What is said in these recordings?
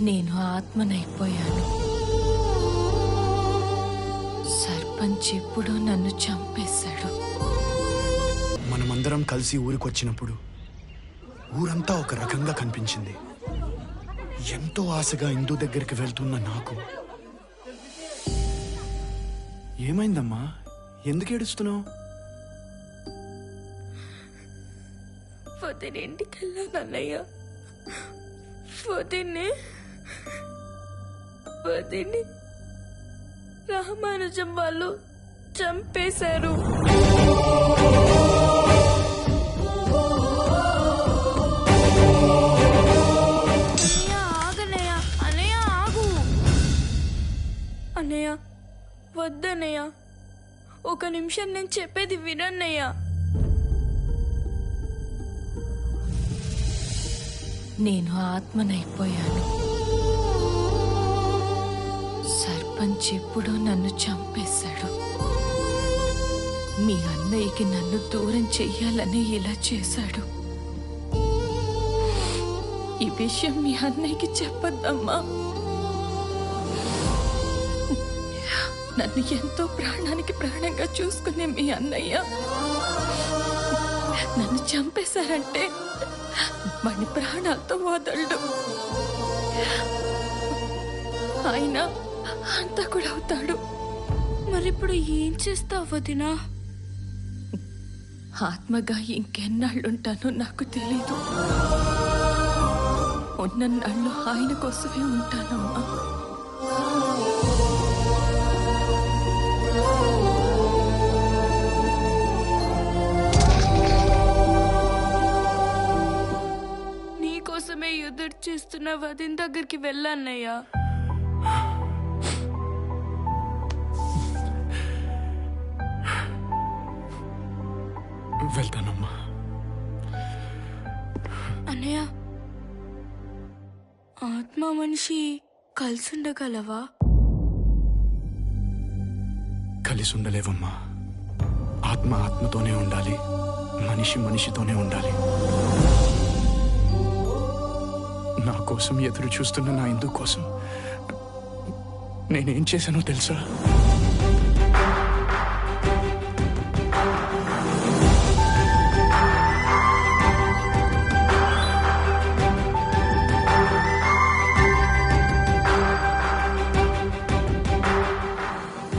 నేను ఆత్మనైపోయాను. సర్పంచ్ ఎప్పుడో నన్ను చంపేశాడు. మనమందరం కలిసి ఊరికొచ్చినప్పుడు ఊరంతా ఒక రకంగా కనిపించింది. ఎంతో ఆశగా ఇందు దగ్గరికి వెళ్తున్న నాకు ఏమైందమ్మా? ఎందుకు ఏడుస్తున్నావు? పొద్దునింటికెళ్ళానన్నయ్య. పొద్దున్నే రామానుజం వాళ్ళు చంపేశారు. అన్నయ్య వద్దన్నయ్య, ఒక నిమిషం నేను చెప్పేది వినన్నయ్య. నేను ఆత్మనైపోయాను. సర్పంచ్ ఎప్పుడో నన్ను చంపేశాడు. మీ అన్నయ్యకి నన్ను దూరం చెయ్యాలని ఇలా చేశాడు. ఈ విషయం మీ అన్నయ్యకి చెప్పొద్దమ్మా. నన్ను ఎంతో ప్రాణానికి ప్రాణంగా చూసుకునే మీ అన్నయ్య నన్ను చంపేశారంటే వాడి ప్రాణాలతో వదలడు. ఆయన అంతా కూడా అవుతాడు. మరిప్పుడు ఏం చేస్తావు వదినా? ఆత్మగా ఇంకెన్నాళ్ళుంటానో నాకు తెలీదు. ఉన్నన్నాళ్ళు ఆయన కోసమే ఉంటానమ్మా. నీకోసమే ఎదురు చేస్తున్న వదిన దగ్గరికి వెళ్ళన్నయ్యా. వెళ్తానమ్మా. అన్నయ్య, ఆత్మ మనిషి కలిసి ఉండగలవా? కలిసి ఉండలేవమ్మా. ఆత్మ ఆత్మతోనే ఉండాలి, మనిషి మనిషితోనే ఉండాలి. నా కోసం ఎదురు చూస్తున్న నా ఇందు కోసం నేనేం చేశానో తెలుసా?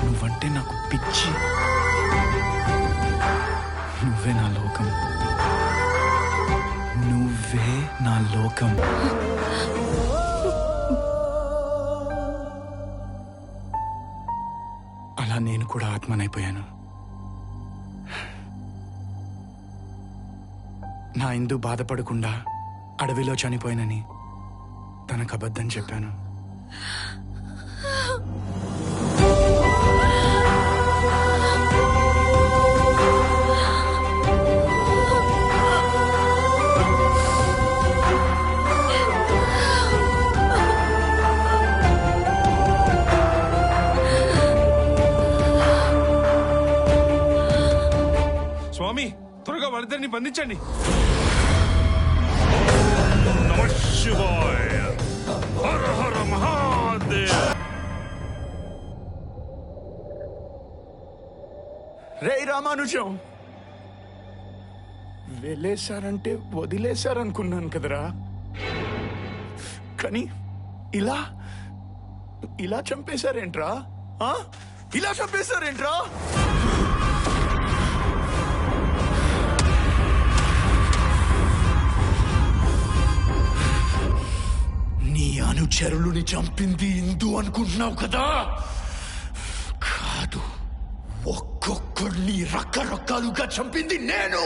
నువ్వంటే నాకు పిచ్చి. నువ్వే నా లోకం. నువ్వే నా లోకం. అలా నేను కూడా ఆత్మనైపోయాను. నా ఇందు బాధపడకుండా అడవిలో చనిపోయినని తనకు అబద్ధం చెప్పాను. స్వామి, త్వరగా వాళ్ళిద్దరిని బంధించండి. నమః శివాయ. హర హర మహాదేవ. రే రామానుజం, వెళ్ళేశారంటే వదిలేశారనుకున్నాను కదరా. కానీ ఇలా ఇలా చంపేశారేంట్రా? ఇలా చంపేశారేంట్రా? నీ అనుచరులని చంపింది ఇందు అనుకుంటున్నావు కదా? కాదు, ఒక్కొక్కడిని రకరకాలుగా చంపింది నేను.